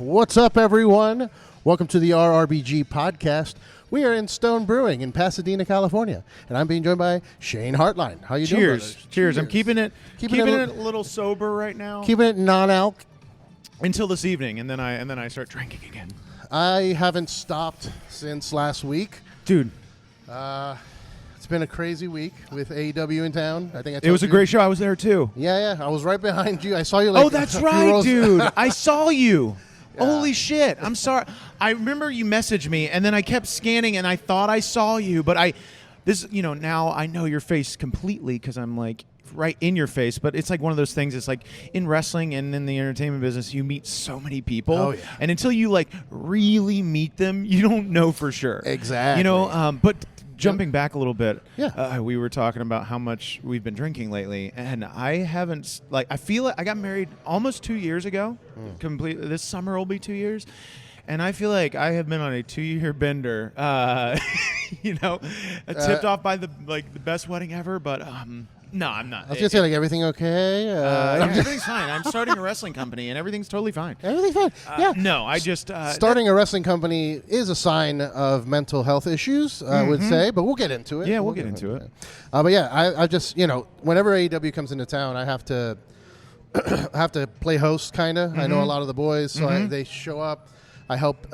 What's up, everyone? Welcome to the RRBG podcast. We are in Stone Brewing in Pasadena, California, and I'm being joined by Shane Hartline. How you doing, brothers? Cheers. I'm keeping it a little sober right now. Keeping it non-alc until this evening, and then I start drinking again. I haven't stopped since last week, dude. It's been a crazy week with AEW in town. I think I told it was a great show. I was there too. Yeah. I was right behind you. I saw you. Like, oh, that's right, dude. I saw you. Yeah. Holy shit. I'm sorry. I remember you messaged me, and then I kept scanning, and I thought I saw you, but now I know your face completely because I'm like right in your face, but it's like one of those things. It's like in wrestling and in the entertainment business, you meet so many people. Oh, yeah. And until you like really meet them, you don't know for sure. Exactly. But jumping back a little bit, yeah. We were talking about how much we've been drinking lately, and I haven't, I feel like I got married almost 2 years ago. Completely, this summer will be 2 years, and I feel like I have been on a 2-year bender. Tipped off by the best wedding ever, but no, I'm not. I was gonna say, everything okay? Everything's fine. I'm starting a wrestling company, and everything's totally fine. Everything's fine. Yeah. No, I just starting a wrestling company is a sign of mental health issues. I would say, but we'll get into it. Yeah, we'll get into it. But yeah, I just whenever AEW comes into town, I have to play host kind of. I know a lot of the boys, so they show up. I help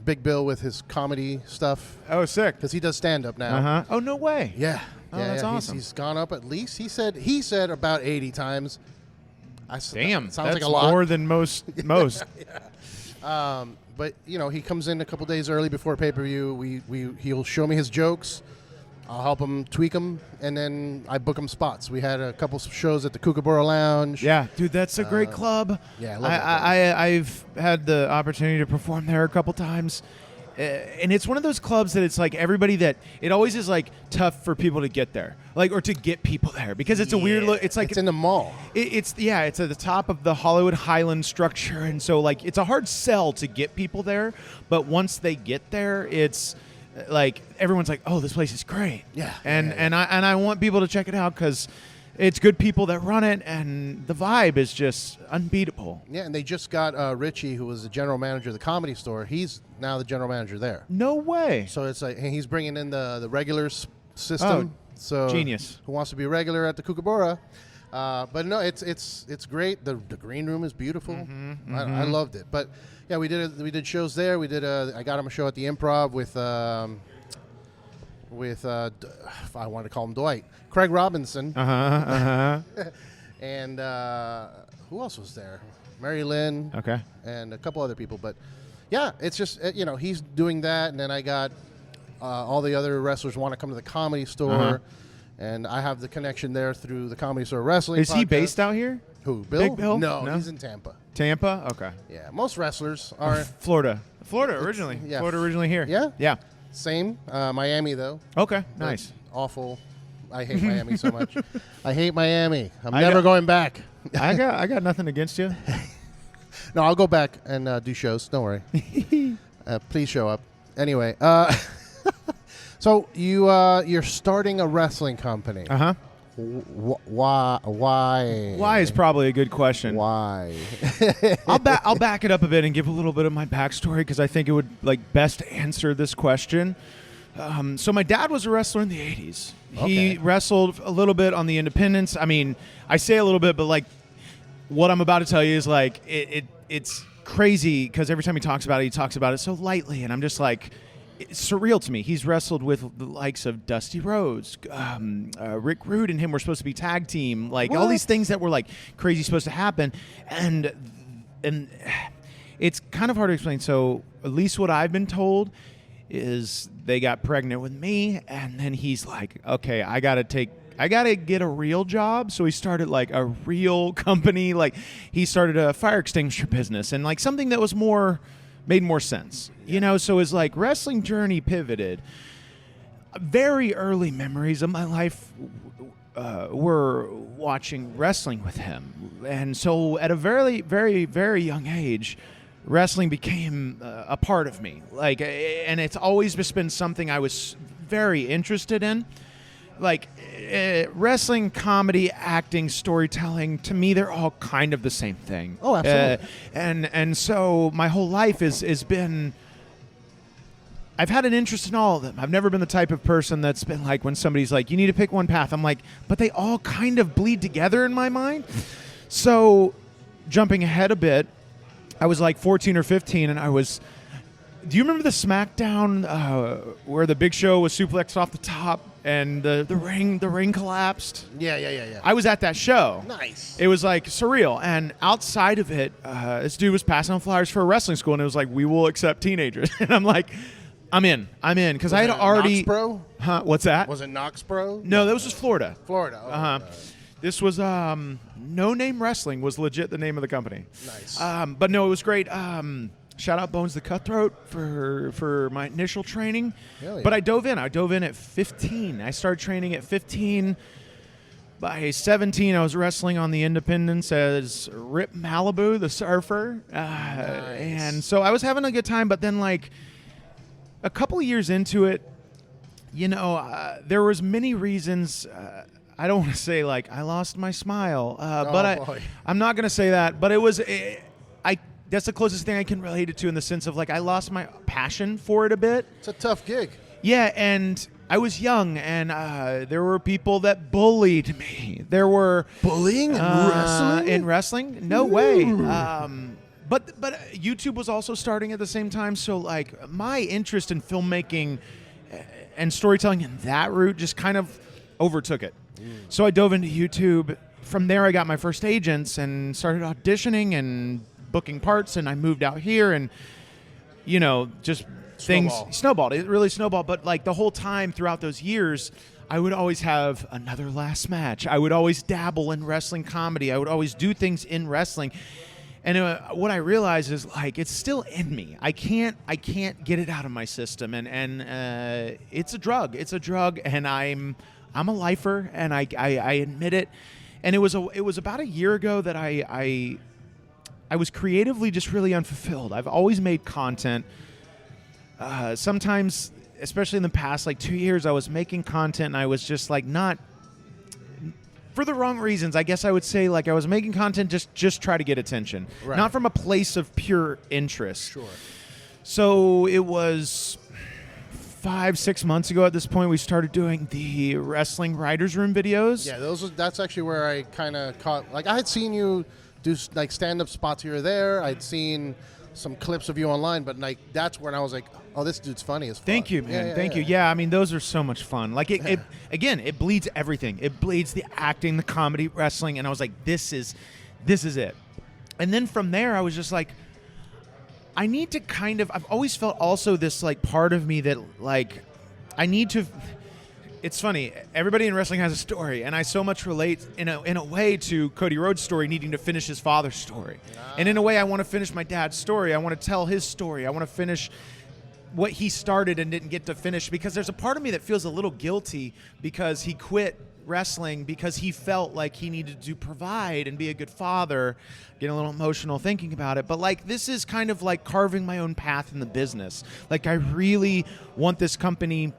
Big Bill with his comedy stuff. Oh, sick! Because he does stand up now. Oh, no way. Yeah. Oh, that's awesome. He's gone up at least. He said about 80 times. Damn, sounds that's like a lot. More than most. Yeah. But he comes in a couple days early before pay-per-view. He'll show me his jokes. I'll help him tweak them, and then I book him spots. We had a couple shows at the Kookaburra Lounge. Yeah, dude, that's a great club. Yeah, I love that club. I've had the opportunity to perform there a couple times. And it's one of those clubs that it's like everybody that it always is like tough for people to get there, or to get people there because it's a weird look. It's like it's in the mall. It's at the top of the Hollywood Highland structure, and so it's a hard sell to get people there. But once they get there, it's like everyone's like, oh, this place is great. Yeah, and I want people to check it out because it's good people that run it, and the vibe is just unbeatable. Yeah, and they just got Richie, who was the general manager of the Comedy Store. He's now the general manager there. No way. So it's like he's bringing in the regulars system. So genius. Who wants to be a regular at the Kookaburra? But no, it's great. The green room is beautiful. I loved it. But yeah, we did shows there. I got him a show at the Improv with I wanted to call him Dwight, Craig Robinson. And who else was there? Mary Lynn. Okay. And a couple other people. But yeah, it's just he's doing that, and then I got all the other wrestlers want to come to the Comedy Store, and I have the connection there through the Comedy Store Wrestling. Is he based out here? Who, Bill? Big Bill? No, he's in Tampa. Tampa? Okay. Yeah, most wrestlers are Florida originally. Yeah. Florida originally here. Yeah. Same. Miami though. Okay. Nice. Awful. I hate Miami so much. I hate Miami. I'm never going back. I got nothing against you. No, I'll go back and do shows. Don't worry. Please show up. Anyway, so you're starting a wrestling company. Why? Why is probably a good question. Why? I'll back it up a bit and give a little bit of my backstory because I think it would best answer this question. So my dad was a wrestler in the 80s. He wrestled a little bit on the independents. I mean, I say a little bit, but what I'm about to tell you is it's crazy because every time he talks about it so lightly, and I'm just like, it's surreal to me. He's wrestled with the likes of Dusty Rhodes, Rick Rude, and him were supposed to be tag team. All these things that were crazy supposed to happen, and it's kind of hard to explain. So at least what I've been told is they got pregnant with me, and then he's like, okay, I gotta get a real job. So he started a real company. He started a fire extinguisher business and something that was made more sense, so his wrestling journey pivoted. Very early memories of my life were watching wrestling with him. And so at a very, very, very young age, wrestling became a part of me. And it's always just been something I was very interested in. like wrestling, comedy, acting, storytelling, to me, they're all kind of the same thing. Oh, absolutely. And so my whole life has been, I've had an interest in all of them. I've never been the type of person that's been like, when somebody's like, you need to pick one path, I'm like, but they all kind of bleed together in my mind. So jumping ahead a bit, I was like 14 or 15, and do you remember the SmackDown where the Big Show was suplexed off the top and the ring collapsed? Yeah. I was at that show. Nice. It was like surreal. And outside of it, this dude was passing on flyers for a wrestling school, and it was like, we will accept teenagers. And I'm like, I'm in. Because I had already. Knoxboro? Huh? What's that? Was it Knoxboro? No, that was just Florida. Florida. Oh, Uh-huh. This was No Name Wrestling was legit the name of the company. Nice. But no, it was great. Shout out Bones the Cutthroat for my initial training. Hell yeah. But I dove in at 15. I started training at 15. By 17, I was wrestling on the Independence as Rip Malibu, the surfer. Nice. And so I was having a good time, but then like a couple of years into it, there was many reasons. I don't want to say like I lost my smile, but I'm not going to say that. But it was, that's the closest thing I can relate it to, in the sense of like I lost my passion for it a bit. It's a tough gig. Yeah, and I was young, and there were people that bullied me. There were Bullying in wrestling? In wrestling? No way. But YouTube was also starting at the same time, so like my interest in filmmaking and storytelling in that route just kind of overtook it. So I dove into YouTube. From there, I got my first agents and started auditioning and booking parts, and I moved out here, and just things snowballed. It really snowballed. But like the whole time throughout those years, I would always have another last match. I would always dabble in wrestling comedy. I would always do things in wrestling. And what I realized is like it's still in me. I can't get it out of my system, and it's a drug. It's a drug, and I'm a lifer, and I admit it. And it was about a year ago that I was creatively just really unfulfilled. I've always made content. Sometimes, especially in the past like 2 years, I was making content, and I was just like not for the wrong reasons. I guess I would say like I was making content just try to get attention, right. Not from a place of pure interest. Sure. So it was 5-6 months ago at this point, we started doing the wrestling writers room videos. Yeah, that's actually where I kind of caught. Like I had seen you do like stand-up spots here or there. I'd seen some clips of you online, but like that's when I was like, oh, this dude's funny as fuck. Thank you, man. Thank you. Yeah, I mean, those are so much fun. Like it bleeds everything. It bleeds the acting, the comedy, wrestling, and I was like, this is it. And then from there, I was just like, I need to I've always felt also this like part of me that like I need to. It's funny. Everybody in wrestling has a story, and I so much relate in a way to Cody Rhodes' story, needing to finish his father's story, and in a way, I want to finish my dad's story. I want to tell his story. I want to finish what he started and didn't get to finish, because there's a part of me that feels a little guilty because he quit wrestling because he felt like he needed to provide and be a good father. Getting a little emotional thinking about it, but like this is kind of like carving my own path in the business. Like I really want this company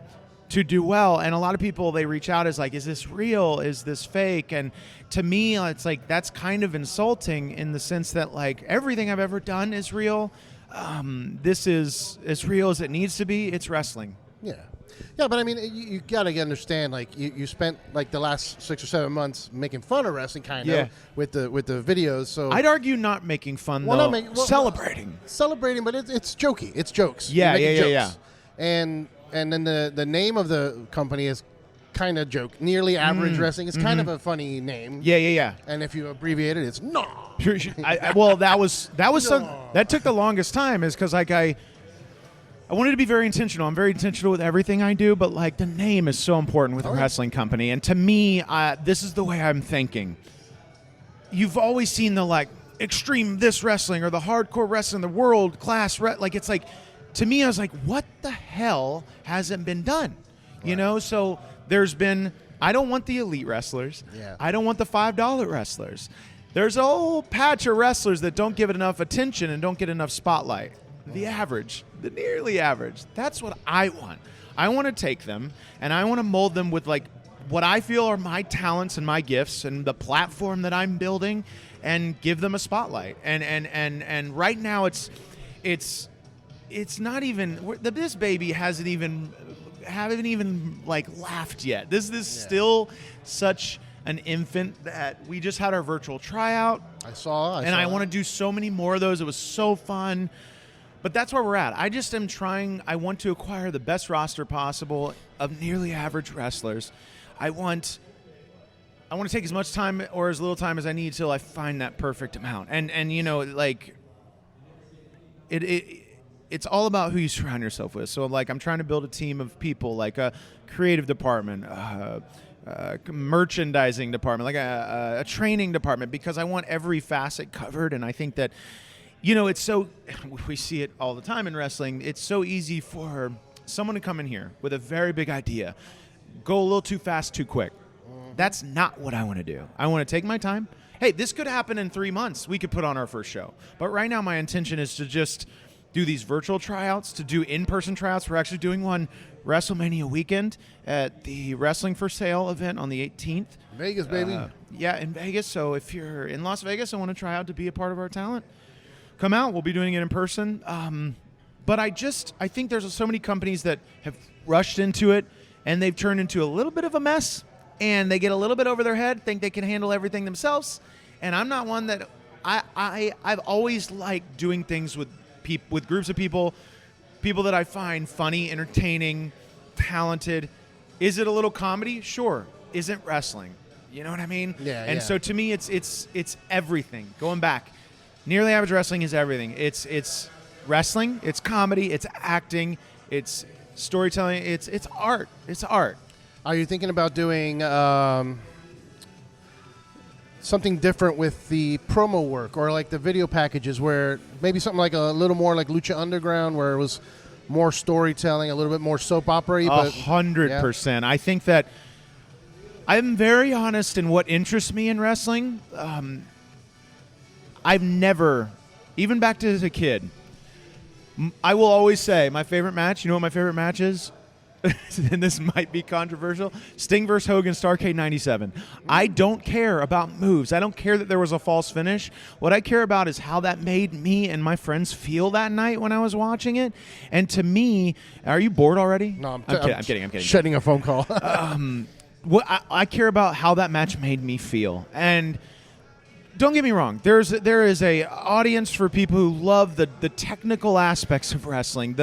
to do well, and a lot of people, they reach out as like, is this real, is this fake? And to me, it's like that's kind of insulting in the sense that like everything I've ever done is real. This is as real as it needs to be. It's wrestling. Yeah, but I mean, you gotta understand. Like, you spent like the last 6 or 7 months making fun of wrestling, kind of with the videos. So I'd argue not making fun, though. Celebrating, but it's jokey. It's jokes. Yeah. And then the name of the company is kind of joke. Nearly Average Wrestling. It's kind of a funny name. Yeah. And if you abbreviate it, it's no. Well, that took the longest time, is because like I wanted to be very intentional. I'm very intentional with everything I do, but like the name is so important with a wrestling company. And to me, this is the way I'm thinking. You've always seen the like extreme this wrestling or the hardcore wrestling, the world class like it's like, to me, I was like, what the hell hasn't been done? Right. You know, so there's been, I don't want the elite wrestlers. Yeah. I don't want the $5 wrestlers. There's a whole patch of wrestlers that don't give it enough attention and don't get enough spotlight. The average, the nearly average. That's what I want. I want to take them and I want to mold them with like what I feel are my talents and my gifts and the platform that I'm building, and give them a spotlight. And right now it's not even, this baby haven't even like laughed yet. This is still such an infant that we just had our virtual tryout. I want to do so many more of those. It was so fun. But that's where we're at. I just am trying. I want to acquire the best roster possible of nearly average wrestlers. I want to take as much time or as little time as I need till I find that perfect amount. And you know, like it's all about who you surround yourself with. So like I'm trying to build a team of people, like a creative department, merchandising department, like a training department, because I want every facet covered. And I think that, you know, we see it all the time in wrestling. It's so easy for someone to come in here with a very big idea, go a little too fast, too quick. That's not what I want to do. I want to take my time. Hey, this could happen in 3 months. We could put on our first show. But right now my intention is to just do these virtual tryouts, to do in-person tryouts. We're actually doing one WrestleMania weekend at the Wrestling for Sale event on the 18th. Vegas, baby. Yeah, in Vegas. So if you're in Las Vegas and want to try out to be a part of our talent, come out. We'll be doing it in person. But I think there's so many companies that have rushed into it, and they've turned into a little bit of a mess, and they get a little bit over their head, think they can handle everything themselves. And I'm not one that I've always liked doing things with groups of people that I find funny, entertaining, talented. Is it a little comedy? Sure. Isn't wrestling? You know what I mean? Yeah. And so to me, it's everything. Going back, nearly average wrestling is everything. It's wrestling. It's comedy. It's acting. It's storytelling. It's art. It's art. Are you thinking about doing something different with the promo work, or like the video packages, where maybe something like a little more like Lucha Underground, where it was more storytelling, a little bit more soap opera-y? 100%. Yeah. I think that I'm very honest in what interests me in wrestling. I've never, even back to as a kid, I will always say my favorite match, you know what my favorite match is? And this might be controversial. Sting vs. Hogan, Starrcade 97. I don't care about moves. I don't care that there was a false finish. What I care about is how that made me and my friends feel that night when I was watching it. And to me, are you bored already? No, I'm kidding. Shedding a phone call. I care about how that match made me feel. And don't get me wrong. There is a audience for people who love the technical aspects of wrestling.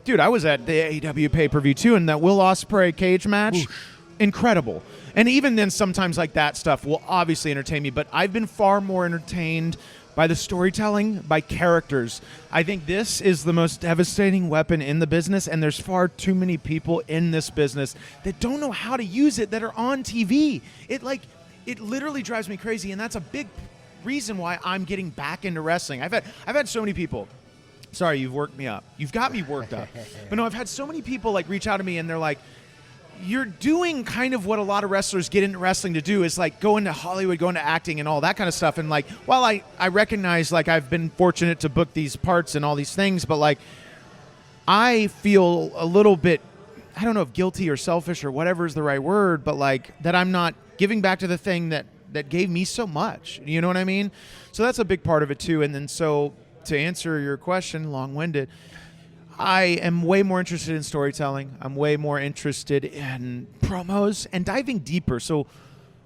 Dude, I was at the AEW pay-per-view too, and that Will Ospreay cage match, incredible. And even then, sometimes like that stuff will obviously entertain me, but I've been far more entertained by the storytelling, by characters. I think this is the most devastating weapon in the business, and there's far too many people in this business that don't know how to use it, that are on TV. It literally drives me crazy, and that's a big reason why I'm getting back into wrestling. I've had so many people. Sorry, you've worked me up. You've got me worked up. But no, I've had so many people like reach out to me, and they're like, you're doing kind of what a lot of wrestlers get into wrestling to do, is like go into Hollywood, go into acting and all that kind of stuff. And like, while I recognize like I've been fortunate to book these parts and all these things, but like I feel a little bit, I don't know if guilty or selfish or whatever is the right word, but like that I'm not giving back to the thing that gave me so much. You know what I mean? So that's a big part of it too. And then so to answer your question, long-winded, I am way more interested in storytelling. I'm way more interested in promos and diving deeper. So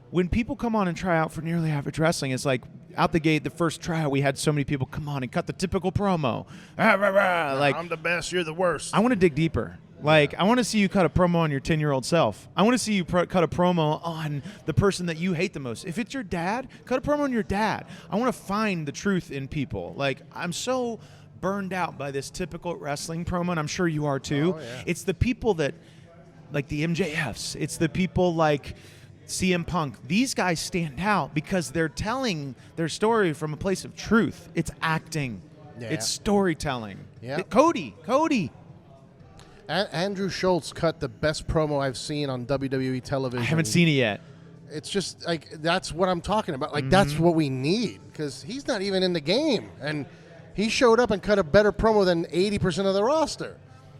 when people come on and try out for Nearly Average Wrestling, it's like out the gate, the first tryout, we had so many people come on and cut the typical promo. Like, I'm the best, you're the worst. I want to dig deeper. Like, I want to see you cut a promo on your 10-year-old self. I want to see you cut a promo on the person that you hate the most. If it's your dad, cut a promo on your dad. I want to find the truth in people. Like, I'm so burned out by this typical wrestling promo, and I'm sure you are too. Oh, yeah. It's the people that, like the MJFs, it's the people like CM Punk. These guys stand out because they're telling their story from a place of truth. It's acting. Yeah. It's storytelling. Yeah. Cody. Andrew Schultz cut the best promo I've seen on WWE television. I haven't seen it yet. It's just like, that's what I'm talking about. Like, that's what we need, because he's not even in the game. And he showed up and cut a better promo than 80% of the roster.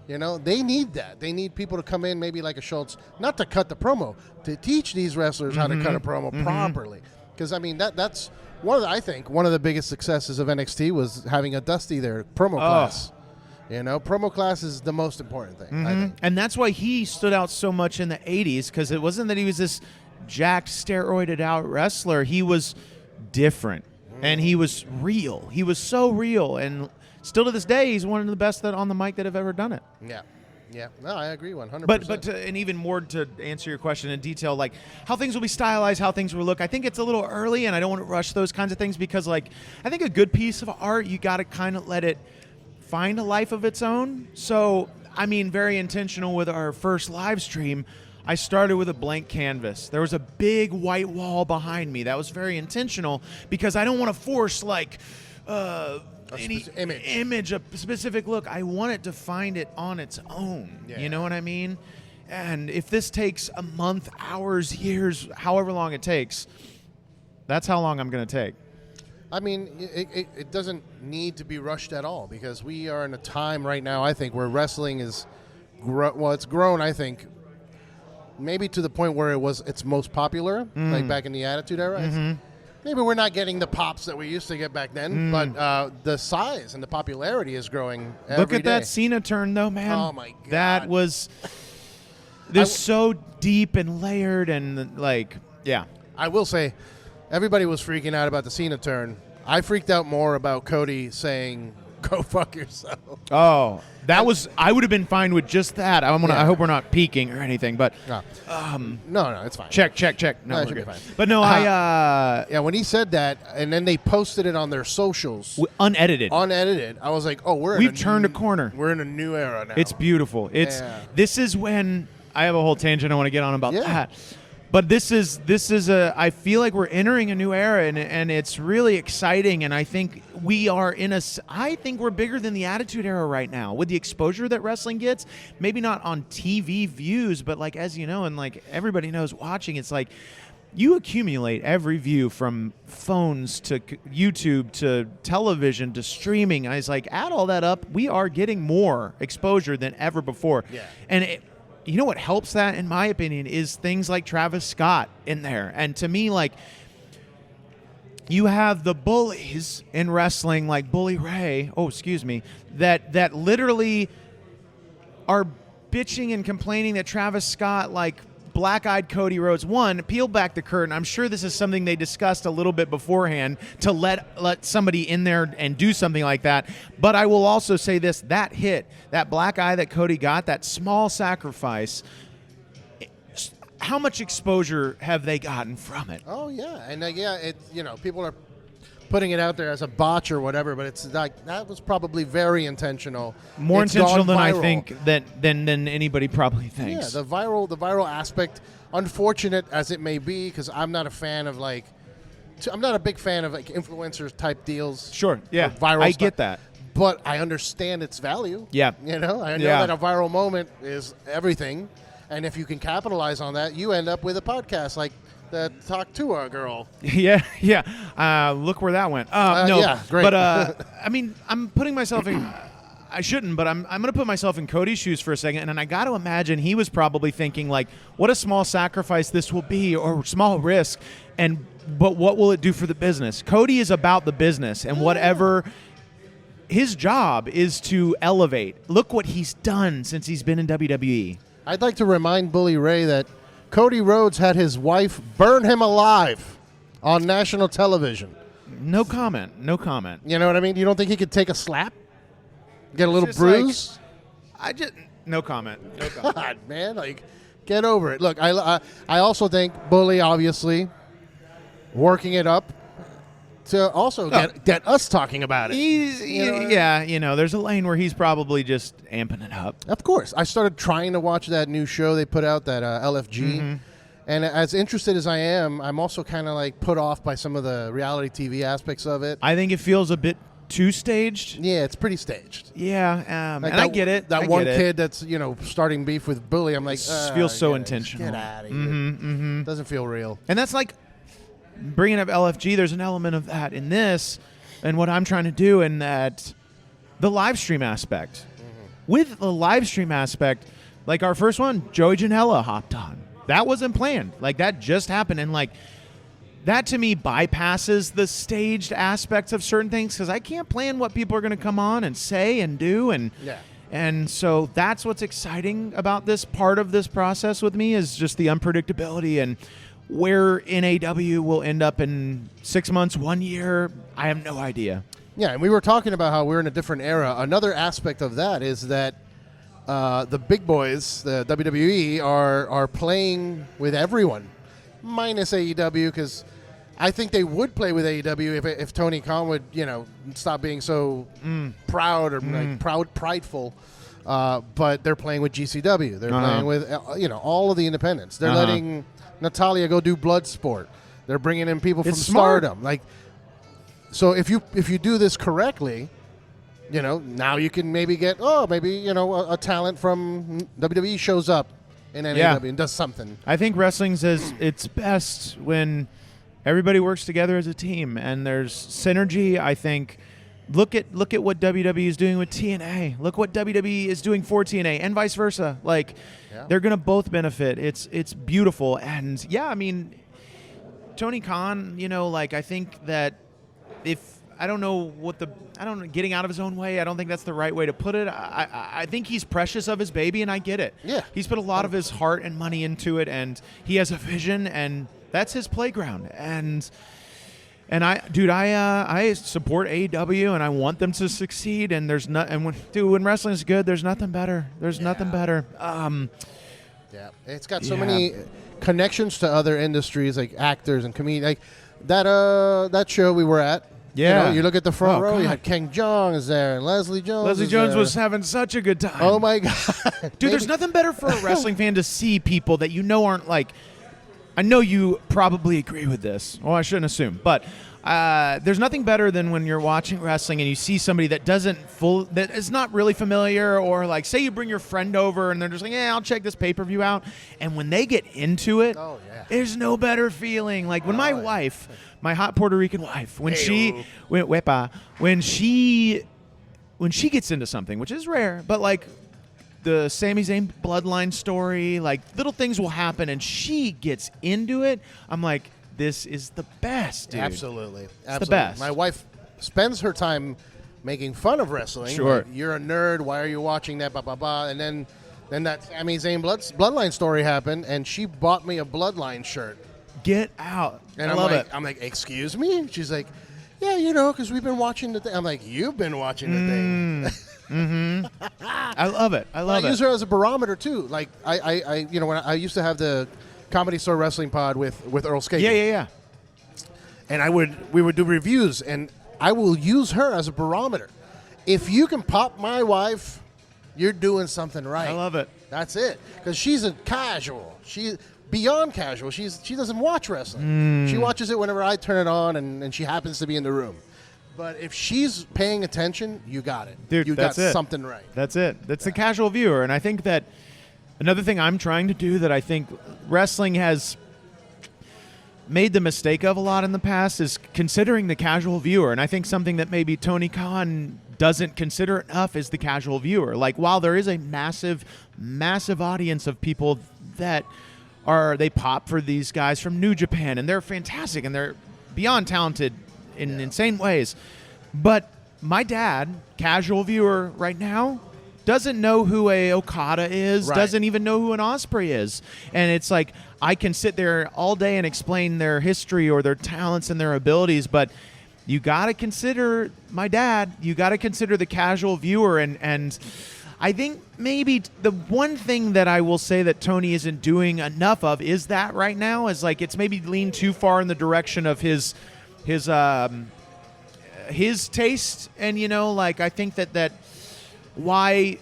You know, they need that. They need people to come in, maybe like a Schultz, not to cut the promo, to teach these wrestlers how to cut a promo properly. Because, I mean, that's I think one of the biggest successes of NXT was having a Dusty there, promo class. You know, promo class is the most important thing, I think. And that's why he stood out so much in the 80s, because it wasn't that he was this jacked, steroided out wrestler. He was different, and he was real. He was so real, and still to this day, he's one of the best on the mic that have ever done it. Yeah. Yeah, no, I agree 100%. But and even more to answer your question in detail, like how things will be stylized, how things will look, I think it's a little early, and I don't want to rush those kinds of things because, like, I think a good piece of art, you got to kind of let it find a life of its own. So, I mean, very intentional with our first live stream. I started with a blank canvas. There was a big white wall behind me. That was very intentional because I don't want to force, like, any image, a specific look. I want it to find it on its own. Yeah. You know what I mean? And if this takes a month, hours, years, however long it takes, that's how long I'm going to take. I mean, it doesn't need to be rushed at all because we are in a time right now, I think, where wrestling is, it's grown, I think, maybe to the point where it's most popular, like back in the Attitude Era. Maybe we're not getting the pops that we used to get back then, but the size and the popularity is growing every Look at day. that Cena turn, though, man. Oh, my God. That was so deep and layered and, like, yeah. I will say, everybody was freaking out about the Cena turn. I freaked out more about Cody saying, "Go fuck yourself." Oh, I would have been fine with just that. I hope we're not peaking or anything, but no, it's fine. Check. No, it should be fine. But no, yeah, when he said that, and then they posted it on their socials, unedited. I was like, oh, we've turned a corner. We're in a new era now. It's beautiful. This is when I have a whole tangent I want to get on about that. But this is I feel like we're entering a new era, and it's really exciting. And I think I think we're bigger than the Attitude Era right now with the exposure that wrestling gets. Maybe not on TV views, but like, as you know, and like everybody knows watching, it's like you accumulate every view from phones to YouTube to television to streaming. I was like, add all that up, we are getting more exposure than ever before. Yeah. And you know what helps that, in my opinion, is things like Travis Scott in there. And to me, like, you have the bullies in wrestling, like Bully Ray, that literally are bitching and complaining that Travis Scott, like, black-eyed Cody Rhodes. One, peel back the curtain. I'm sure this is something they discussed a little bit beforehand to let somebody in there and do something like that. But I will also say this, that hit, that black eye that Cody got, that small sacrifice, how much exposure have they gotten from it? Oh, yeah. And, people are putting it out there as a botch or whatever, but it's like that was probably very intentional. More intentional than I think than anybody probably thinks. Yeah, the viral aspect, unfortunate as it may be, because I'm not a fan of I'm not a big fan of like influencers type deals. Sure, yeah, viral I stuff. Get that. But I understand its value. Yeah. I know that a viral moment is everything, and if you can capitalize on that, you end up with a podcast like the Talk to Our Girl. Yeah. Look where that went. No, yeah, great. But I mean, I'm putting myself in. I shouldn't, but I'm going to put myself in Cody's shoes for a second, and I got to imagine he was probably thinking like, what a small sacrifice this will be, or small risk, but what will it do for the business? Cody is about the business, and whatever. His job is to elevate. Look what he's done since he's been in WWE. I'd like to remind Bully Ray that Cody Rhodes had his wife burn him alive on national television. No comment. You know what I mean? You don't think he could take a slap? Get a little bruise? No comment. God, man, get over it. Look, I also think Bully, obviously, working it up to also get us talking about it. There's a lane where he's probably just amping it up. Of course. I started trying to watch that new show they put out, that LFG. And as interested as I am, I'm also kind of like put off by some of the reality TV aspects of it. I think it feels a bit too staged. Yeah, it's pretty staged. Yeah, and I get it. That one kid that's, starting beef with Bully, I'm like, it feels so intentional. Get out of here. Doesn't feel real. And that's like, bringing up LFG, there's an element of that in this, and what I'm trying to do in that, the live stream aspect. with the live stream aspect, like our first one, Joey Janela hopped on. That wasn't planned. Like, that just happened. And, like, that to me bypasses the staged aspects of certain things because I can't plan what people are going to come on and say and do. And so that's what's exciting about this part of this process with me is just the unpredictability and where NAW will end up in 6 months, 1 year. I have no idea. Yeah, and we were talking about how we're in a different era. Another aspect of that is that the big boys, the WWE, are playing with everyone, minus AEW, because I think they would play with AEW if Tony Khan would, stop being so proud or prideful. But they're playing with GCW. They're playing with all of the independents. They're letting Natalia go do Bloodsport. They're bringing in people from Stardom. Like, so if you do this correctly, now you can maybe get a talent from WWE shows up in NAW and does something. I think wrestling's its best when everybody works together as a team and there's synergy. I think look at what WWE is doing with TNA. Look what WWE is doing for TNA and vice versa. Like they're going to both benefit. It's beautiful. And I mean, Tony Khan, I think that getting out of his own way, I don't think that's the right way to put it. I think he's precious of his baby, and I get it. Yeah. He's put a lot of his heart and money into it, and he has a vision, and that's his playground. And I support AEW, and I want them to succeed, and when wrestling is good, there's nothing better. There's nothing better. It's got so many connections to other industries, like actors and comedians. Like that show we were at. Yeah. You look at the front row, you had King Jong is there, and Leslie Jones. Leslie Jones was having such a good time. Oh, my God. Dude, there's nothing better for a wrestling fan to see people that aren't like, I know you probably agree with this. Well, I shouldn't assume, but there's nothing better than when you're watching wrestling and you see somebody that that is not really familiar, or like, say you bring your friend over and they're just like, I'll check this pay-per-view out. And when they get into it, there's no better feeling. Like when my wife, my hot Puerto Rican wife, when she gets into something, which is rare, but like the Sami Zayn bloodline story, like little things will happen and she gets into it, I'm like, this is the best, dude. Absolutely. It's the best. My wife spends her time making fun of wrestling. Sure. Like, you're a nerd. Why are you watching that? Blah, blah, blah. And then that Sami Zayn bloodline story happened, and she bought me a bloodline shirt. Get out. And I love it. I'm like, excuse me? She's like, yeah, because we've been watching the thing. I'm like, you've been watching the thing. I love it. I use her as a barometer, too. Like, I when I used to have the Comedy Store Wrestling Pod with Earl Skagen. Yeah. And we would do reviews, and I will use her as a barometer. If you can pop my wife, you're doing something right. I love it. That's it. Because she's a casual. She's beyond casual. She doesn't watch wrestling. She watches it whenever I turn it on, and she happens to be in the room. But if she's paying attention, you got it. Dude, you got something right. That's it. That's the casual viewer. And I think that another thing I'm trying to do that I think wrestling has made the mistake of a lot in the past is considering the casual viewer. And I think something that maybe Tony Khan doesn't consider enough is the casual viewer. Like, while there is a massive, massive audience of people that they pop for these guys from New Japan, and they're fantastic, and they're beyond talented in insane ways. But my dad, casual viewer right now, doesn't know who a Okada is, doesn't even know who an Ospreay is. And it's like, I can sit there all day and explain their history or their talents and their abilities, but you got to consider my dad. You got to consider the casual viewer. And I think maybe the one thing that I will say that Tony isn't doing enough of is that right now is like, it's maybe leaned too far in the direction of his taste. And, I think that why,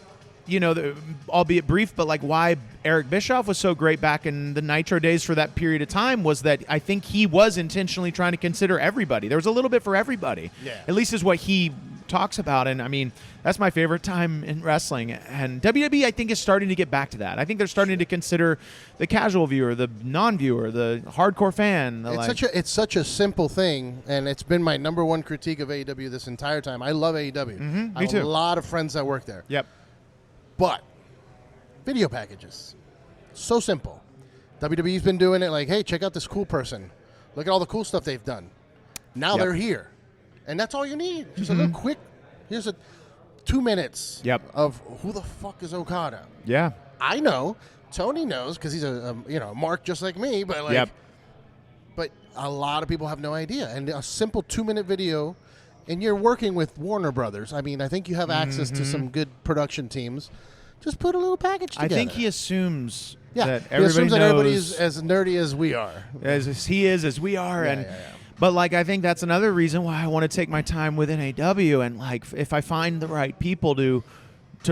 albeit brief, but like why Eric Bischoff was so great back in the Nitro days for that period of time was that I think he was intentionally trying to consider everybody. There was a little bit for everybody. Yeah. At least is what he talks about. And I mean, that's my favorite time in wrestling. And WWE, I think, is starting to get back to that. I think they're starting to consider the casual viewer, the non-viewer, the hardcore fan. It's such a simple thing, and it's been my number one critique of AEW this entire time. I love AEW. Me too. I have a lot of friends that work there. Yep. But video packages, so simple. WWE's been doing it like, hey, check out this cool person. Look at all the cool stuff they've done. Now they're here. And that's all you need. Just a little quick, here's 2 minutes of who the fuck is Okada. Yeah. I know. Tony knows because he's a mark just like me. But but a lot of people have no idea. And a simple 2-minute video, and you're working with Warner Brothers. I mean, I think you have access to some good production teams. Just put a little package together. I think he assumes that everybody's as nerdy as we are. As he is, as we are. But, like, I think that's another reason why I want to take my time with NAW. And, like, if I find the right people to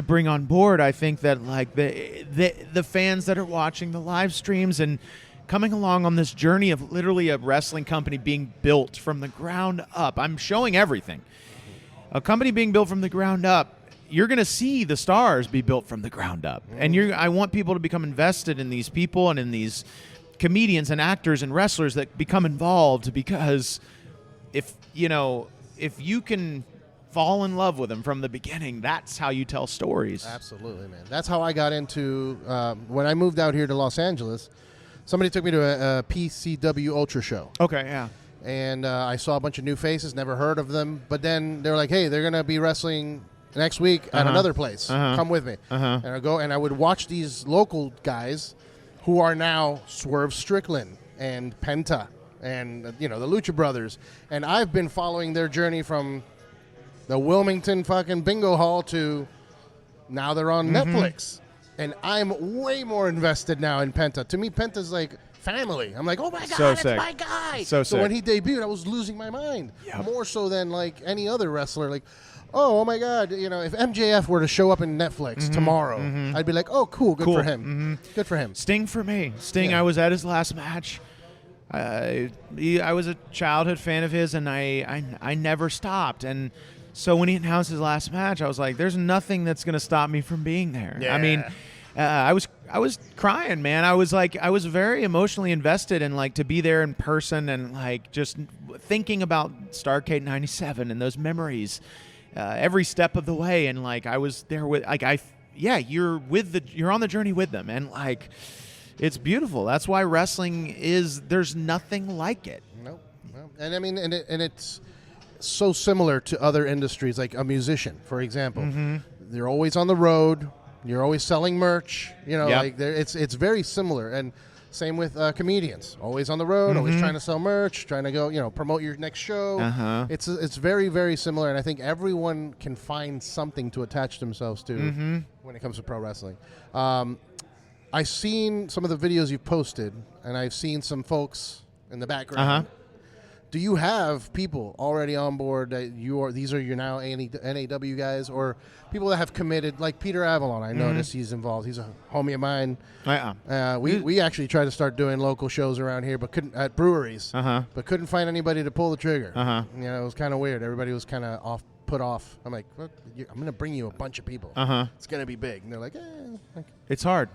bring on board, I think that, like, the fans that are watching the live streams and coming along on this journey of literally a wrestling company being built from the ground up. I'm showing everything. A company being built from the ground up, you're going to see the stars be built from the ground up. And I want people to become invested in these people and in these comedians and actors and wrestlers that become involved, because if you can fall in love with them from the beginning, that's how you tell stories. Absolutely, man. That's how I got into when I moved out here to Los Angeles. Somebody took me to a PCW Ultra show. Okay, yeah. And I saw a bunch of new faces, never heard of them. But then they're like, hey, they're going to be wrestling next week at another place. Come with me. And I go, and I would watch these local guys who are now Swerve Strickland and Penta and, the Lucha Brothers. And I've been following their journey from the Wilmington fucking bingo hall to now they're on Netflix. And I'm way more invested now in Penta. To me, Penta's like family. I'm like, oh my God, that's my guy. So when he debuted, I was losing my mind. More so than like any other wrestler. Like, oh my God, if MJF were to show up in Netflix tomorrow, I'd be like, oh, cool, good for him. Good for him. Sting for me. Sting, I was at his last match. I was a childhood fan of his, and I never stopped. And so when he announced his last match, I was like, there's nothing that's going to stop me from being there. Yeah. I mean, I was crying, man. I was very emotionally invested in, like, to be there in person and, like, just thinking about Starrcade 97 and those memories every step of the way. And, like, I was there with, like, you're on the journey with them. And, like, it's beautiful. That's why wrestling there's nothing like it. Nope. And I mean, and it's so similar to other industries, like a musician, for example. They're always on the road. You're always selling merch. Like it's very similar. And same with comedians, always on the road, always trying to sell merch, trying to go, promote your next show. It's very, very similar, and I think everyone can find something to attach themselves to when it comes to pro wrestling. I've seen some of the videos you've posted, and I've seen some folks in the background. Do you have people already on board that these are your now NAW guys, or people that have committed, like Peter Avalon? I noticed he's involved. He's a homie of mine. We actually tried to start doing local shows around here, but couldn't at breweries, but couldn't find anybody to pull the trigger. It was kind of weird. Everybody was kind of put off. I'm like, well, I'm going to bring you a bunch of people. It's going to be big. And they're like, It's hard.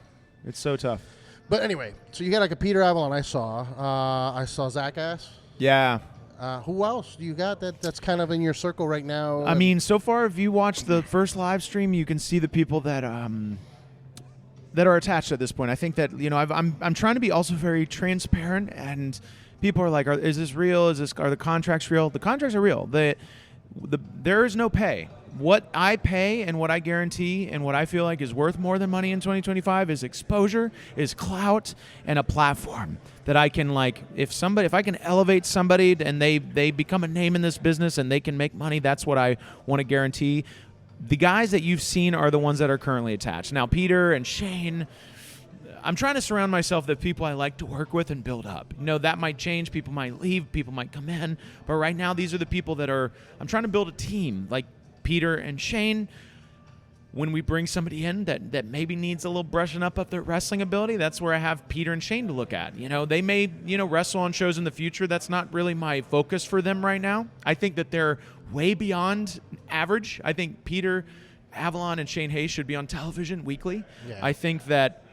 It's so tough. But anyway, so you got like a Peter Avalon I saw Zach Ass. Yeah. Who else do you got that's kind of in your circle right now? I mean, so far, if you watch the first live stream, you can see the people that are attached at this point. I think that I'm trying to be also very transparent, and people are like, "Is this real? Are the contracts real?" The contracts are real. There is no pay. What I pay and what I guarantee and what I feel like is worth more than money in 2025 is exposure, is clout, and a platform that I can, like, if I can elevate somebody and they become a name in this business and they can make money, that's what I want to guarantee. The guys that you've seen are the ones that are currently attached. Now, Peter and Shane, I'm trying to surround myself with people I like to work with and build up. That might change. People might leave. People might come in. But right now, these are the people that I'm trying to build a team. Like Peter and Shane, when we bring somebody in that maybe needs a little brushing up of their wrestling ability, that's where I have Peter and Shane to look at. They may, wrestle on shows in the future. That's not really my focus for them right now. I think that they're way beyond average. I think Peter Avalon and Shane Hayes should be on television weekly. Yeah. I think that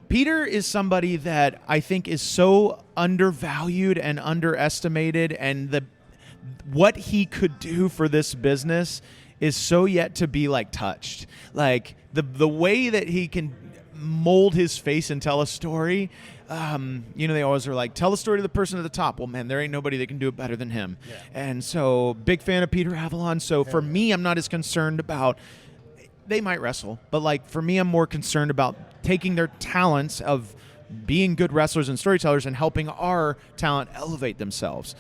Peter is somebody that I think is so undervalued and underestimated, and what he could do for this business is so yet to be like touched. Like the way that he can mold his face and tell a story. They always are like, tell the story to the person at the top. Well, man, there ain't nobody that can do it better than him. Yeah. And so big fan of Peter Avalon. So for me, I'm not as concerned about, they might wrestle, but like for me, I'm more concerned about taking their talents of being good wrestlers and storytellers and helping our talent elevate themselves.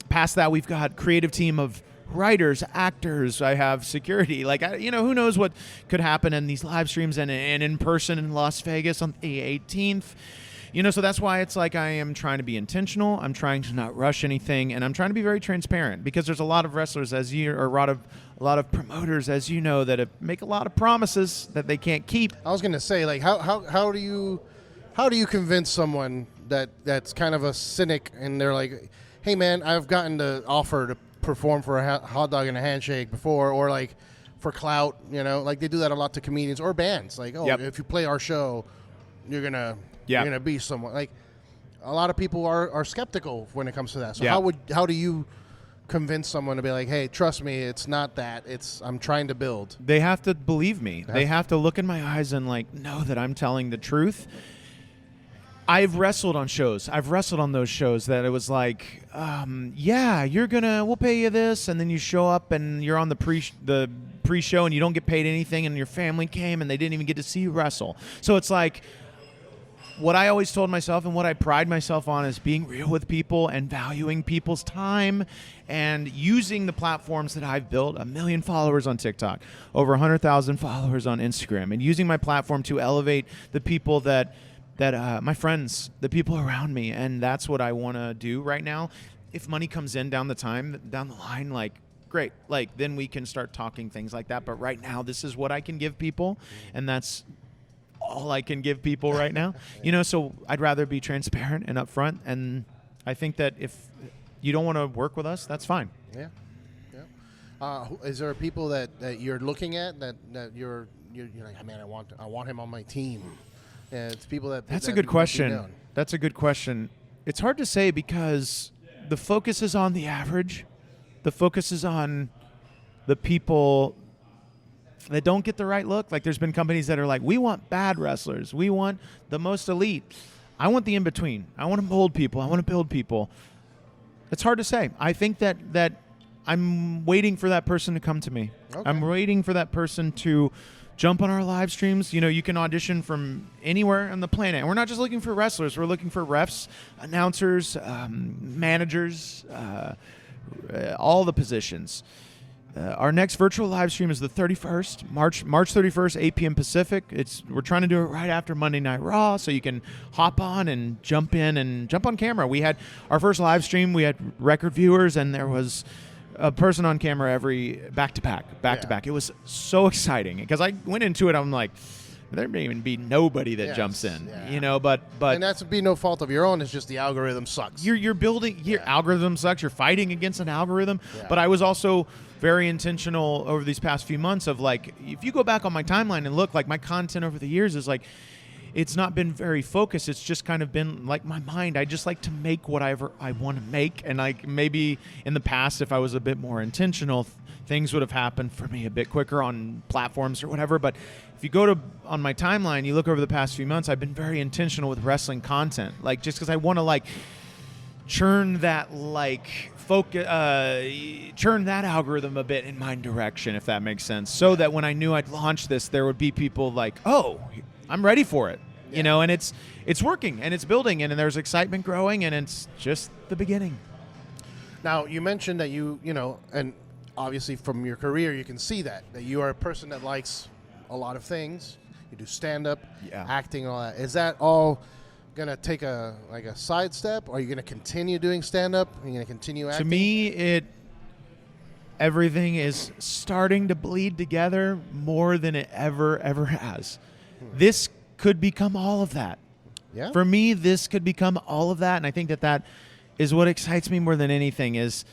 Past that, we've got creative team of writers, actors. I have security. Like, who knows what could happen in these live streams and in person in Las Vegas on the 18th. So that's why it's like I am trying to be intentional. I'm trying to not rush anything, and I'm trying to be very transparent because there's a lot of wrestlers, a lot of promoters, as you know, that make a lot of promises that they can't keep. I was going to say, like, how do you convince someone that's kind of a cynic and they're like, hey man, I've gotten the offer to perform for a hot dog and a handshake before, or like for clout, like they do that a lot to comedians or bands. Like, if you play our show, you're gonna be someone. Like, a lot of people are skeptical when it comes to that. So how do you convince someone to be like, hey, trust me, it's not that. I'm trying to build. They have to believe me. They have to look in my eyes and like know that I'm telling the truth. I've wrestled on shows. I've wrestled on those shows that it was like, we'll pay you this, and then you show up and you're on the pre-show and you don't get paid anything, and your family came and they didn't even get to see you wrestle. So it's like, what I always told myself and what I pride myself on is being real with people and valuing people's time and using the platforms that I've built, 1 million followers on TikTok, over 100,000 followers on Instagram, and using my platform to elevate the people that my friends, the people around me, and that's what I want to do right now. If money comes in down the line, like, great, like then we can start talking things like that. But right now, this is what I can give people, and that's all I can give people right now. So I'd rather be transparent and upfront, and I think that if you don't want to work with us, that's fine. Yeah. Is there people that you're looking at that you're like, man, I want him on my team? Yeah, it's people that. That's a good question. That's a good question. It's hard to say because the focus is on the average. The focus is on the people that don't get the right look. Like, there's been companies that are like, we want bad wrestlers. We want the most elite. I want the in-between. I want to mold people. I want to build people. It's hard to say. I think that I'm waiting for that person to come to me. Okay. I'm waiting for that person to jump on our live streams. You can audition from anywhere on the planet. And we're not just looking for wrestlers. We're looking for refs, announcers, managers, all the positions. Our next virtual live stream is the 31st, March 31st, 8 p.m. Pacific. We're trying to do it right after Monday Night Raw, so you can hop on and jump in and jump on camera. We had our first live stream. We had record viewers, and there was a person on camera every back to back. It was so exciting because I went into it. I'm like, there may even be nobody that jumps in, but and that's be no fault of your own. It's just the algorithm sucks. You're building your algorithm sucks. You're fighting against an algorithm. Yeah. But I was also very intentional over these past few months of like, if you go back on my timeline and look, like my content over the years is like, it's not been very focused. It's just kind of been like my mind. I just like to make whatever I want to make. And like maybe in the past, if I was a bit more intentional, things would have happened for me a bit quicker on platforms or whatever. But if you go on my timeline, you look over the past few months, I've been very intentional with wrestling content. Like, just because I want to like churn that churn that algorithm a bit in my direction, if that makes sense. So that when I knew I'd launch this, there would be people like, oh, I'm ready for it. And it's working and it's building and there's excitement growing and it's just the beginning. Now, you mentioned that and obviously from your career, you can see that you are a person that likes a lot of things. You do stand-up, acting, all that. Is that all going to take a side step? Or are you going to continue doing stand-up? Are you going to continue acting? To me, everything is starting to bleed together more than it ever has. This could become all of that. Yeah. For me, this could become all of that, and I think that is what excites me more than anything is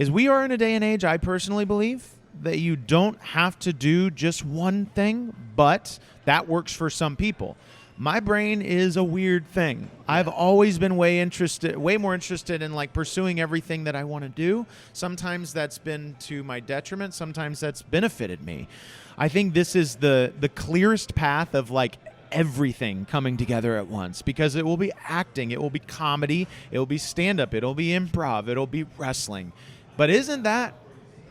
we are in a day and age, I personally believe, that you don't have to do just one thing, but that works for some people. my brain is a weird thing. I've always been way more interested in like pursuing everything that I want to do. Sometimes that's been to my detriment. Sometimes that's benefited me. I think this is the clearest path of like everything coming together at once, because it will be acting, it will be comedy, it will be stand-up, it'll be improv, it'll be wrestling. But isn't that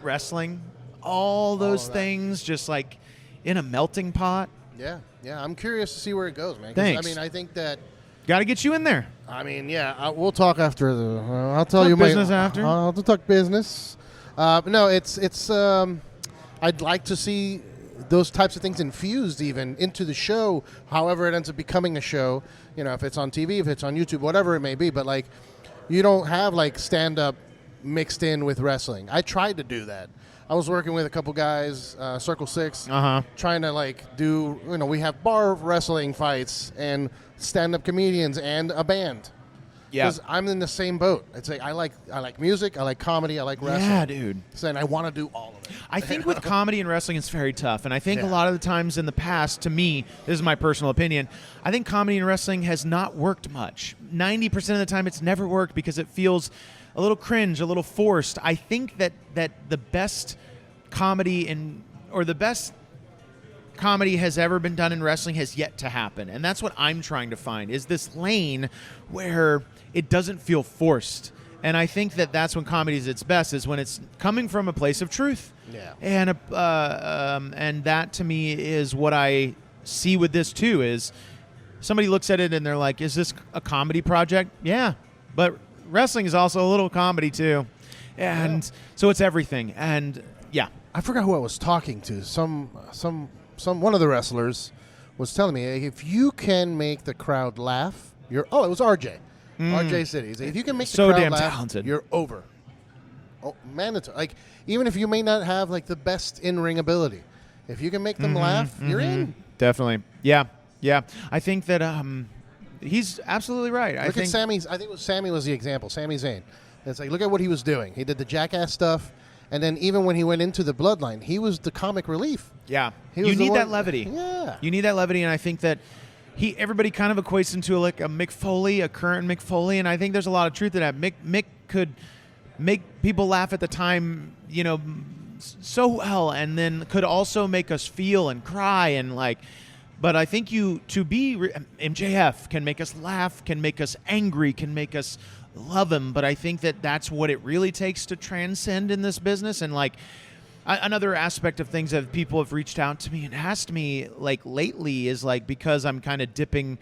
wrestling? All those things just like in a melting pot. Yeah. I'm curious to see where it goes, man. 'Cause, Thanks. I mean, I think that. Got to get you in there. I mean, yeah. We'll talk after the. I'll tell Talk you business after. I'll talk business. No, it's. I'd like to see those types of things infused even into the show. However, it ends up becoming a show. You know, if it's on TV, if it's on YouTube, whatever it may be. But like, you don't have like stand up mixed in with wrestling. I tried to do that. I was working with a couple guys, Circle 6, trying to like do, we have bar wrestling fights and stand-up comedians and a band. Yeah. Because I'm in the same boat. It's like I like music, I like comedy, I like wrestling. Yeah, dude. So and I want to do all of it. I think with comedy and wrestling, it's very tough. And I think a lot of the times in the past, to me, this is my personal opinion, I think comedy and wrestling has not worked much. 90% of the time, it's never worked because it feels a little cringe, a little forced. I think that the best comedy the best comedy has ever been done in wrestling has yet to happen. And that's what I'm trying to find, is this lane where it doesn't feel forced. And I think that's when comedy is its best, is when it's coming from a place of truth. Yeah. And that to me is what I see with this too, is somebody looks at it and they're like, is this a comedy project? Yeah. But wrestling is also a little comedy too. And so it's everything. And yeah. I forgot who I was talking to. Some one of the wrestlers was telling me, if you can make the crowd laugh, it was RJ. RJ City. If you can make the crowd damn laugh, talented. You're over. Oh, mandatory. Like, even if you may not have like the best in-ring ability, if you can make them laugh, you're in. Definitely. Yeah. I think that he's absolutely right. Look at Sammy's. I think Sammy was the example. Sami Zayn. It's like, look at what he was doing. He did the jackass stuff. And then even when he went into the bloodline, he was the comic relief. Yeah. You need that levity. Yeah. You need that levity, and I think that everybody kind of equates into like a Mick Foley, a current Mick Foley, and I think there's a lot of truth to that. Mick could make people laugh at the time, so well, and then could also make us feel and cry and like. But I think MJF can make us laugh, can make us angry, can make us love him. But I think that's what it really takes to transcend in this business. And like another aspect of things that people have reached out to me and asked me like lately is like, because I'm kind of dipping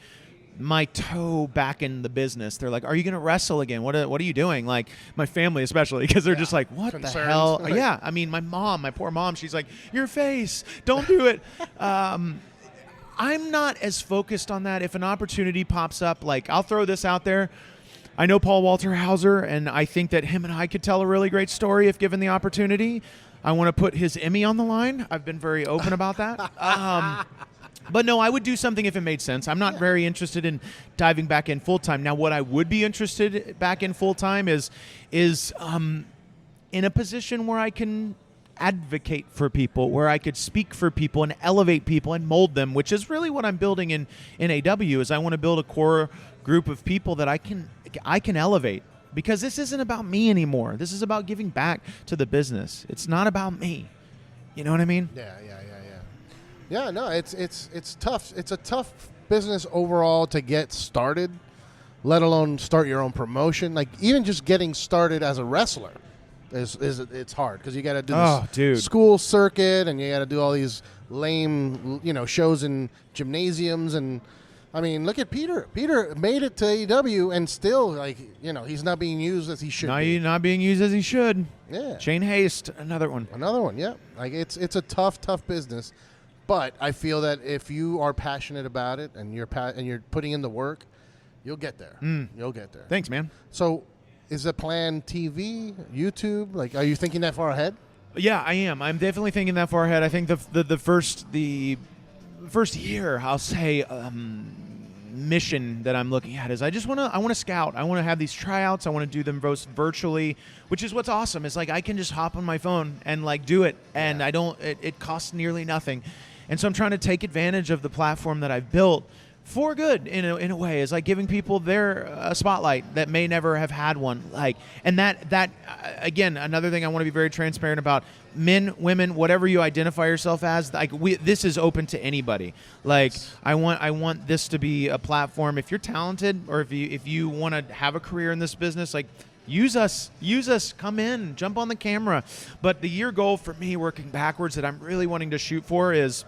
my toe back in the business, they're like, are you going to wrestle again? What are you doing? Like my family especially, because they're just like, what the hell? Yeah. I mean, my poor mom, she's like, your face, don't do it. I'm not as focused on that. If an opportunity pops up, like I'll throw this out there. I know Paul Walter Hauser, and I think that him and I could tell a really great story if given the opportunity. I want to put his Emmy on the line. I've been very open about that. But no, I would do something if it made sense. I'm not very interested in diving back in full time. Now, what I would be interested back in full time is in a position where I can advocate for people, where I could speak for people and elevate people and mold them, which is really what I'm building in AW. Is I want to build a core group of people that I can elevate, because this isn't about me anymore. This is about giving back to the business. It's not about me. You know what I mean? Yeah. Yeah, no, it's tough. It's a tough business overall to get started, let alone start your own promotion. Like even just getting started as a wrestler it's hard, because you got to do the school circuit, and you got to do all these lame, shows in gymnasiums. And I mean, look at Peter. Peter made it to AEW, and still, he's not being used as he should. Not being used as he should. Yeah. Shane Haste, another one. Yeah. Like it's a tough business, but I feel that if you are passionate about it and you're putting in the work, you'll get there. You'll get there. Thanks, man. So, is the plan TV, YouTube? Like, are you thinking that far ahead? Yeah, I am. I'm definitely thinking that far ahead. I think the first year, I'll say, mission that I'm looking at is I want to scout. I want to have these tryouts. I want to do them virtually, which is what's awesome. It's like I can just hop on my phone and like do it, and it costs nearly nothing. And so I'm trying to take advantage of the platform that I've built for good in a way. Is like giving people their spotlight that may never have had one. Like, and that again, another thing I want to be very transparent about. Men, women, whatever you identify yourself as, like this is open to anybody. Like I want this to be a platform. If you're talented, or if you want to have a career in this business, like use us, come in, jump on the camera. But the year goal for me, working backwards, that I'm really wanting to shoot for is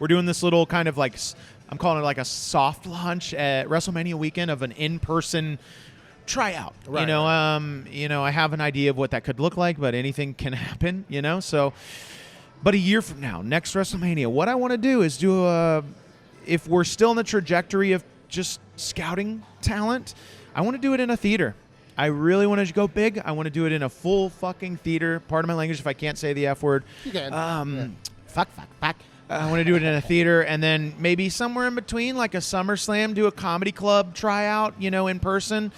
we're doing this little kind of like, I'm calling it like a soft launch at WrestleMania weekend of an in-person tryout. Right, I have an idea of what that could look like, but anything can happen, So, but a year from now, next WrestleMania, what I want to do is if we're still in the trajectory of just scouting talent, I want to do it in a theater. I really want to go big. I want to do it in a full fucking theater. Pardon my language if I can't say the F word. You can. Fuck. I want to do it in a theater, and then maybe somewhere in between, like a SummerSlam, do a comedy club tryout, in person.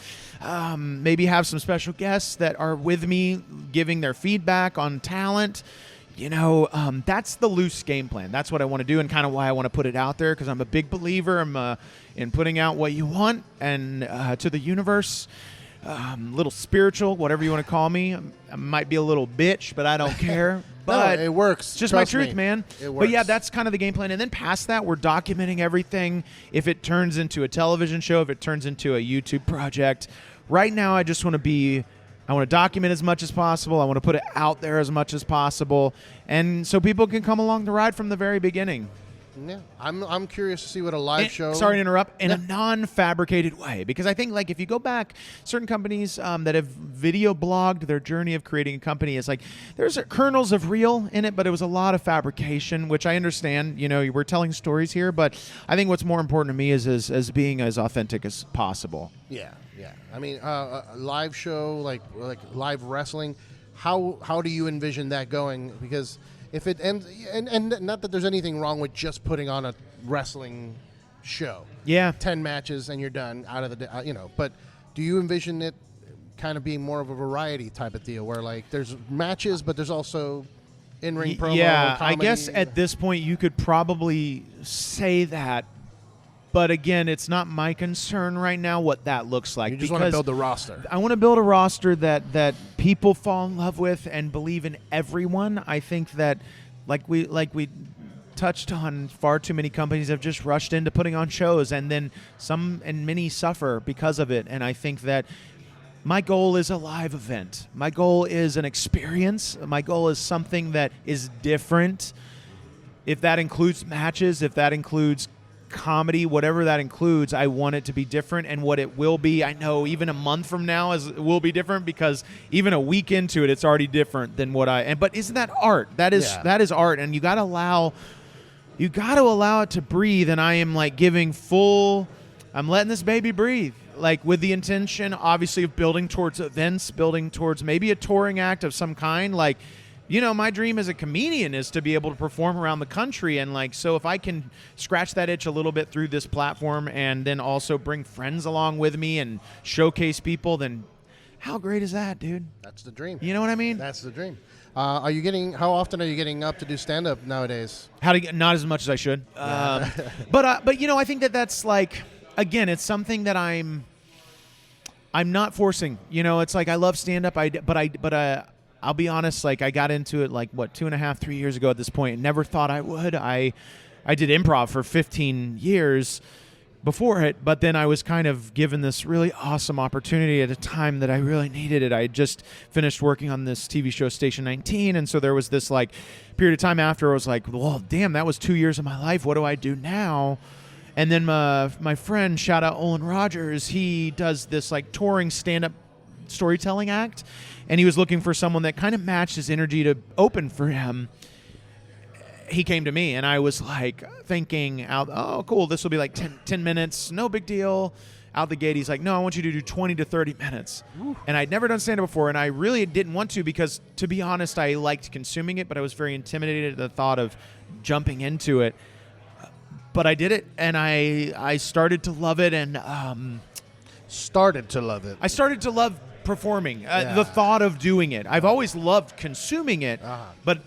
Maybe have some special guests that are with me giving their feedback on talent. That's the loose game plan. That's what I want to do, and kind of why I want to put it out there, because I'm a big believer in putting out what you want and to the universe. Little spiritual, whatever you want to call me. I might be a little bitch, but I don't care. But no, it works. It's just Trust my truth, me. man. It works. But yeah, that's kind of the game plan. And then past that, we're documenting everything. If it turns into a television show, if it turns into a YouTube project. Right now, I just want to document as much as possible. I want to put it out there as much as possible. And so people can come along the ride from the very beginning. Yeah, I'm curious to see what a live show. Sorry to interrupt. In a non-fabricated way, because I think like if you go back, certain companies that have video blogged their journey of creating a company, it's like there's kernels of real in it, but it was a lot of fabrication, which I understand. We're telling stories here, but I think what's more important to me is as being as authentic as possible. Yeah. I mean, a live show like live wrestling. How do you envision that going? Because if it ends, and not that there's anything wrong with just putting on a wrestling show. Yeah. 10 matches and you're done out of the day, but do you envision it kind of being more of a variety type of deal where like there's matches, but there's also in-ring promo? Yeah, comedy? I guess at this point you could probably say that. But again, it's not my concern right now what that looks like. You just want to build the roster. I want to build a roster that people fall in love with and believe in everyone. I think that, like we touched on, far too many companies have just rushed into putting on shows, and then some and many suffer because of it. And I think that my goal is a live event. My goal is an experience. My goal is something that is different. If that includes matches, if that includes comedy, whatever that includes, I want it to be different. And what it will be, I know even a month from now will be different, because even a week into it, it's already different than but isn't that art? That is art, and you got to allow it to breathe. And I am like I'm letting this baby breathe, like with the intention obviously of building towards events, building towards maybe a touring act of some kind. Like, my dream as a comedian is to be able to perform around the country. And like, so if I can scratch that itch a little bit through this platform and then also bring friends along with me and showcase people, then how great is that, dude? That's the dream. You know what I mean? That's the dream. How often are you getting up to do stand-up nowadays? Not as much as I should. But I think that's like, again, it's something that I'm not forcing. It's like I love stand-up, but I'll be honest, like I got into it 2.5, 3 years ago at this point, and never thought I would. I did improv for 15 years before it, but then I was kind of given this really awesome opportunity at a time that I really needed it. I had just finished working on this TV show, Station 19, and so there was this period of time after I was like, well, damn, that was 2 years of my life. What do I do now? And then my friend, shout out Olin Rogers, he does this touring stand-up storytelling act, and he was looking for someone that kind of matched his energy to open for him. He came to me, and I was thinking oh cool, this will be 10 minutes, no big deal. Out the gate, he's like, no, I want you to do 20 to 30 minutes. Ooh. And I'd never done stand-up before, and I really didn't want to, because to be honest, I liked consuming it, but I was very intimidated at the thought of jumping into it. But I did it, and I started to love it, and I started to love performing, the thought of doing it. I've always loved consuming it, but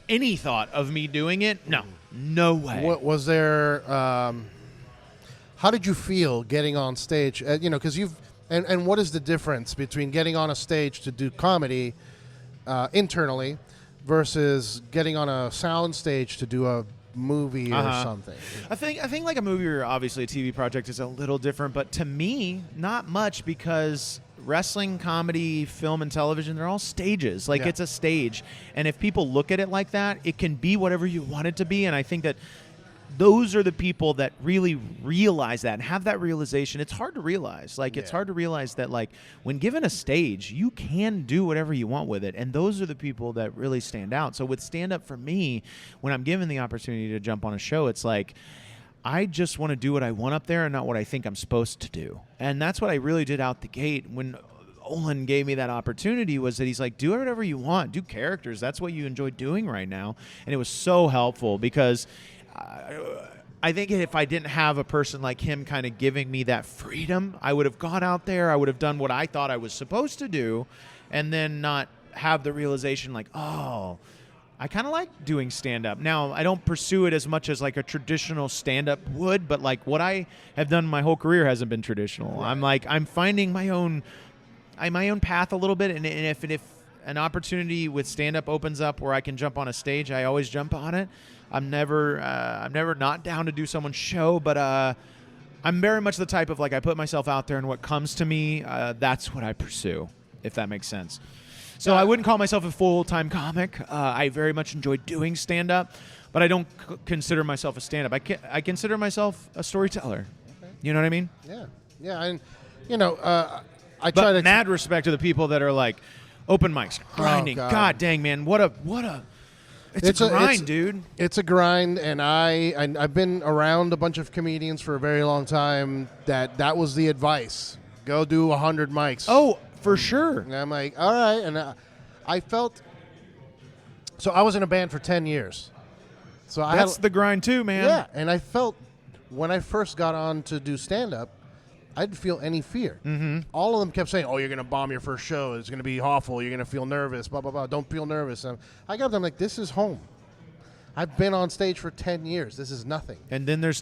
any thought of me doing it, no way. What was there how did you feel getting on stage? Because and what is the difference between getting on a stage to do comedy internally versus getting on a sound stage to do a movie or something? I think like a movie or obviously a TV project is a little different, but to me, not much, because wrestling, comedy, film, and television, they're all stages. Like, it's a stage. And if people look at it like that, it can be whatever you want it to be. And I think that those are the people that really realize that and have that realization. It's hard to realize. Like, it's hard to realize that, like, when given a stage, you can do whatever you want with it. And those are the people that really stand out. So with stand-up, for me, when I'm given the opportunity to jump on a show, it's like, I just want to do what I want up there and not what I think I'm supposed to do. And that's what I really did out the gate when Olin gave me that opportunity, was that he's like, do whatever you want. Do characters. That's what you enjoy doing right now. And it was so helpful, because I think if I didn't have a person like him kind of giving me that freedom, I would have gone out there, I would have done what I thought I was supposed to do, and then not have the realization like, oh, I kind of like doing stand-up. Now, I don't pursue it as much as like a traditional stand-up would, but like what I have done my whole career hasn't been traditional. Right. I'm finding my own path a little bit, and if an opportunity with stand-up opens up where I can jump on a stage, I always jump on it. I'm never not down to do someone's show, but I'm very much the type of, like, I put myself out there, and what comes to me, that's what I pursue, if that makes sense. So I wouldn't call myself a full-time comic. I very much enjoy doing stand-up, but I don't consider myself a stand-up. I consider myself a storyteller. Okay. You know what I mean? Yeah, and I try to mad respect to the people that are like open mics, grinding. Oh, God dang, man, what a. It's a grind, dude. It's a grind, and I've been around a bunch of comedians for a very long time. That was the advice: go do 100 mics. Oh, for sure. And I'm like, all right, and I felt. So I was in a band for 10 years. So that's the grind too, man. Yeah, and I felt when I first got on to do stand-up, I didn't feel any fear. Mm-hmm. All of them kept saying, oh, you're going to bomb your first show. It's going to be awful. You're going to feel nervous, blah, blah, blah. Don't feel nervous. And I got them like, this is home. I've been on stage for 10 years. This is nothing. And then there's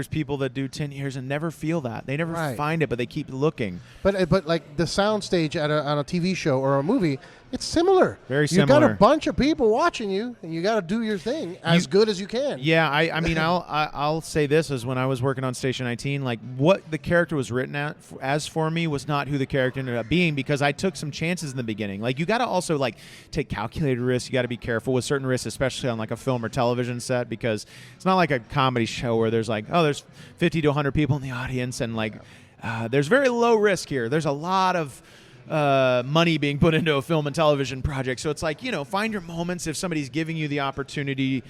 people that do 10 years and never feel that. They never find it, but they keep looking. But like the sound stage on a TV show or a movie, it's similar. Very similar. You got a bunch of people watching you, and you got to do your thing as good as you can. Yeah, I mean, I'll say this, is when I was working on Station 19, like what the character was written as for me was not who the character ended up being, because I took some chances in the beginning. Like, you got to also like take calculated risks. You got to be careful with certain risks, especially on like a film or television set, because it's not like a comedy show where there's like, oh, there's 50 to 100 people in the audience, and like there's very low risk here. There's a lot of money being put into a film and television project. So it's like, find your moments. If somebody's giving you the opportunity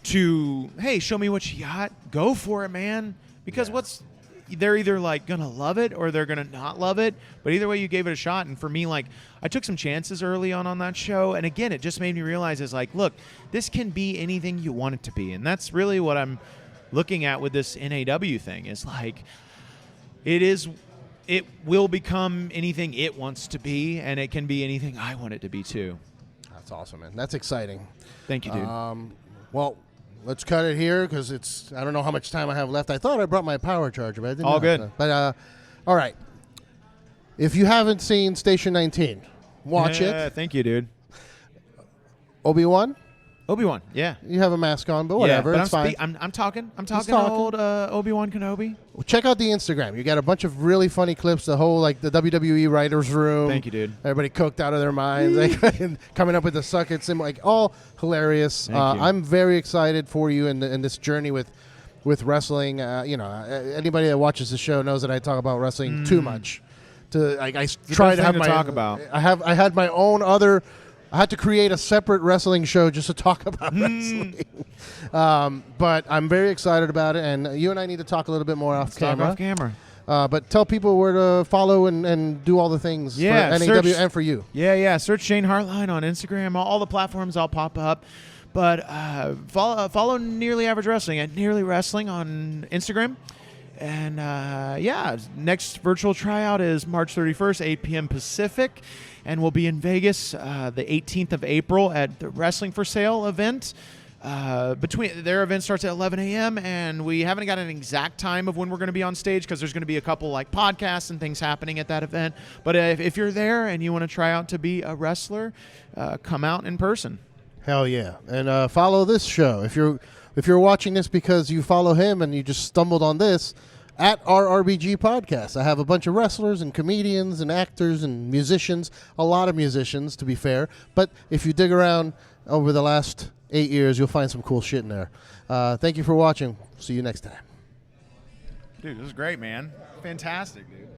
to, hey, show me what you got, go for it, man. Because they're either like gonna love it or they're gonna not love it. But either way, you gave it a shot. And for me, like, I took some chances early on that show. And again, it just made me realize is like, look, this can be anything you want it to be. And that's really what I'm looking at with this NAW thing, is like, it will become anything it wants to be, and it can be anything I want it to be too. That's awesome, man. That's exciting. Thank you, dude. Well, let's cut it here, because I don't know how much time I have left. I thought I brought my power charger, but I didn't. All good. But all right. If you haven't seen Station 19, watch it. Thank you, dude. Obi-Wan, yeah. you have a mask on, but whatever, but it's fine. I'm talking old Obi-Wan Kenobi. Well, check out the Instagram. You got a bunch of really funny clips. The whole like the WWE writers' room. Thank you, dude. Everybody cooked out of their minds, like, coming up with the suckets and like all hilarious. I'm very excited for you in this journey with wrestling. Anybody that watches the show knows that I talk about wrestling too much. I try to have my talk about. I had my own other. I had to create a separate wrestling show just to talk about wrestling. But I'm very excited about it, and you and I need to talk a little bit more off camera. But tell people where to follow and do all the things for NAW and for you. Yeah. Search Shane Hartline on Instagram. All the platforms I'll pop up. But follow Nearly Average Wrestling at Nearly Wrestling on Instagram. And next virtual tryout is March 31st, 8 p.m. Pacific. And we'll be in Vegas the 18th of April at the Wrestling for Sale event. between their event starts at 11 a.m. and we haven't got an exact time of when we're going to be on stage because there's going to be a couple like podcasts and things happening at that event. But if you're there and you want to try out to be a wrestler, come out in person. Hell yeah. And follow this show. If you're watching this because you follow him and you just stumbled on this, at RRBG Podcast. I have a bunch of wrestlers and comedians and actors and musicians, a lot of musicians to be fair. But if you dig around over the last 8 years, you'll find some cool shit in there. Thank you for watching. See you next time. Dude, this is great, man. Fantastic, dude.